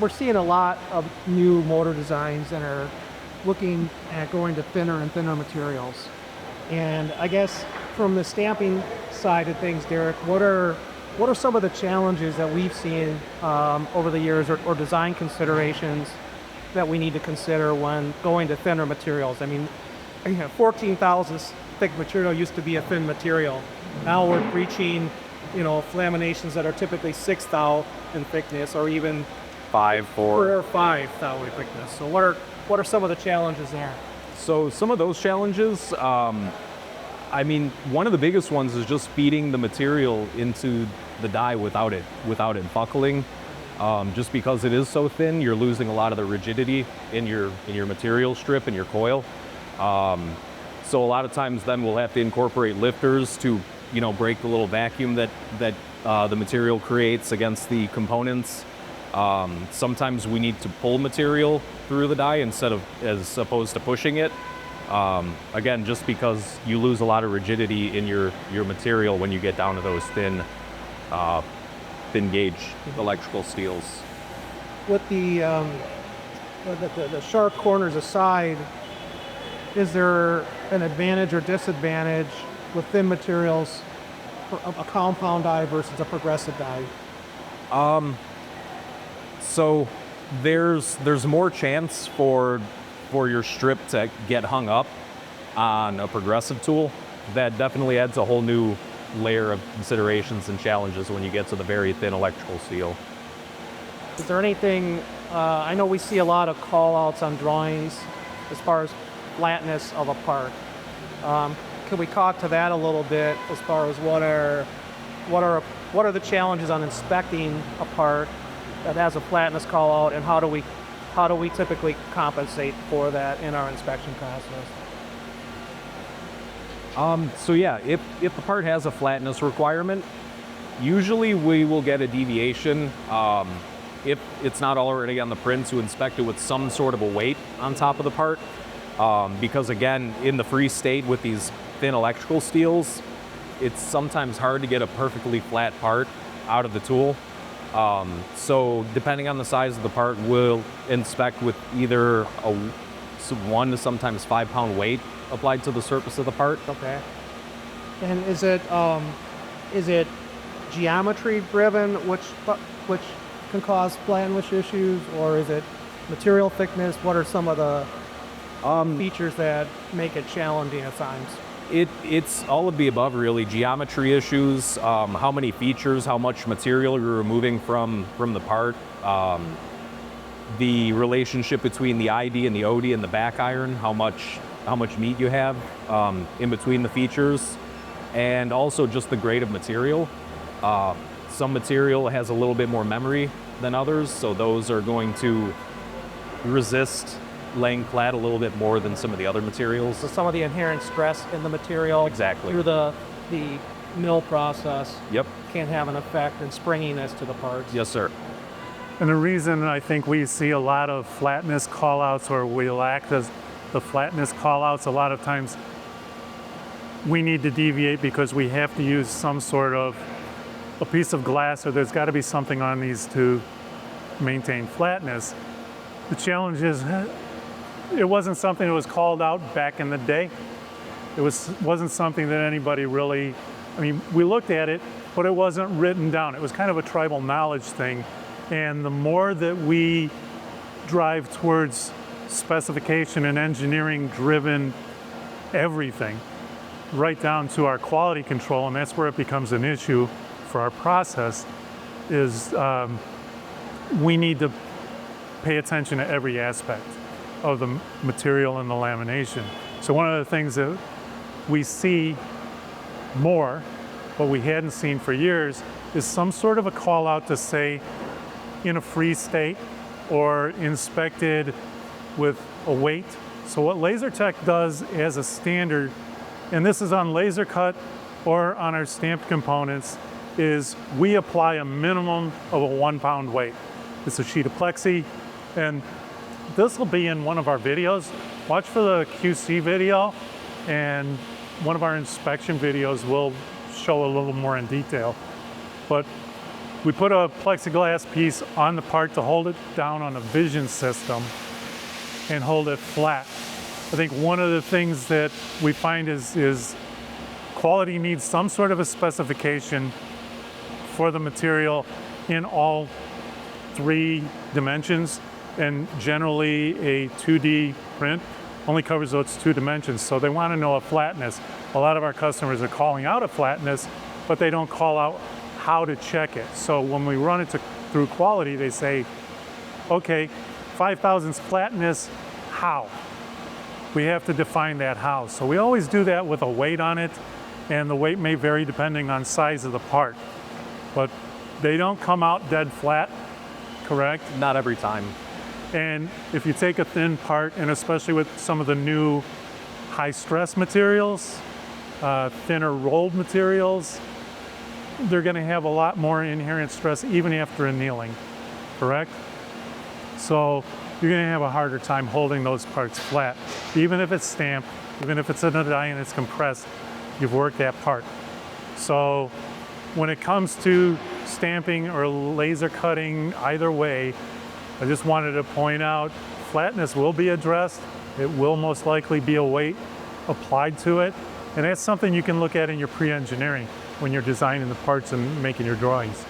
we're seeing a lot of new motor designs that are looking at going to thinner and thinner materials. And I guess from the stamping side of things, Derek, what are some of the challenges that we've seen over the years, or design considerations that we need to consider when going to thinner materials? I mean, 14 thousandths thick material used to be a thin material. Now we're reaching, laminations that are typically 6 thou in thickness, or even 4 or 5 thou in thickness. So what are some of the challenges there? So some of those challenges, I mean, one of the biggest ones is just feeding the material into the die without it buckling. Just because it is so thin, you're losing a lot of the rigidity in your material strip and your coil. So a lot of times then we'll have to incorporate lifters to, break the little vacuum that the material creates against the components. Sometimes we need to pull material through the die as opposed to pushing it. Again, just because you lose a lot of rigidity in your material when you get down to those thin gauge electrical steels. With the sharp corners aside, is there an advantage or disadvantage with thin materials for a compound die versus a progressive die? So there's more chance for your strip to get hung up on a progressive tool. That definitely adds a whole new layer of considerations and challenges when you get to the very thin electrical steel. Is there anything, I know we see a lot of call outs on drawings as far as flatness of a part. Could we talk to that a little bit as far as what are the challenges on inspecting a part that has a flatness call out, and how do we typically compensate for that in our inspection process? So yeah, if the part has a flatness requirement, usually we will get a deviation if it's not already on the print, to inspect it with some sort of a weight on top of the part. Because again, in the free state with these thin electrical steels, it's sometimes hard to get a perfectly flat part out of the tool. So depending on the size of the part, we'll inspect with either a 1 to sometimes 5 pound weight applied to the surface of the part. Okay. And is it geometry driven, which can cause flatness issues, or is it material thickness? What are some of the features that make it challenging at times? It's all of the above, really. Geometry issues, how many features, how much material you're removing from the part, the relationship between the ID and the OD and the back iron, how much meat you have in between the features, and also just the grade of material. Some material has a little bit more memory than others, so those are going to resist laying flat a little bit more than some of the other materials. So some of the inherent stress in the material, exactly, through the mill process, yep, can have an effect in springiness to the parts. Yes, sir. And the reason I think we see a lot of flatness callouts, or we lack the flatness callouts, a lot of times we need to deviate because we have to use some sort of a piece of glass, or there's got to be something on these to maintain flatness. The challenge is it wasn't something that was called out back in the day. It wasn't something that anybody really, we looked at it, but it wasn't written down. It was kind of a tribal knowledge thing. And the more that we drive towards specification and engineering driven everything, right down to our quality control, and that's where it becomes an issue for our process, is we need to pay attention to every aspect of the material and the lamination. So one of the things that we see more, but we hadn't seen for years, is some sort of a call out to say in a free state or inspected with a weight. So what Lasertech does as a standard, and this is on laser cut or on our stamped components, is we apply a minimum of a 1 pound weight. It's a sheet of plexi, and this will be in one of our videos. Watch for the QC video, and one of our inspection videos will show a little more in detail. But We put a plexiglass piece on the part to hold it down on a vision system and hold it flat. I think one of the things that we find is quality needs some sort of a specification for the material in all 3 dimensions, and generally a 2D print only covers those 2 dimensions. So they want to know a flatness. A lot of our customers are calling out a flatness, but they don't call out how to check it. So when we run it through quality, they say, okay, 5,000's flatness, how? We have to define that how. So we always do that with a weight on it, and the weight may vary depending on size of the part. But they don't come out dead flat, correct? Not every time. And if you take a thin part, and especially with some of the new high stress materials, thinner rolled materials, they're going to have a lot more inherent stress even after annealing, correct? So you're going to have a harder time holding those parts flat. Even if it's stamped, even if it's in a die and it's compressed, you've worked that part. So when it comes to stamping or laser cutting, either way, I just wanted to point out flatness will be addressed. It will most likely be a weight applied to it. And that's something you can look at in your pre-engineering when you're designing the parts and making your drawings.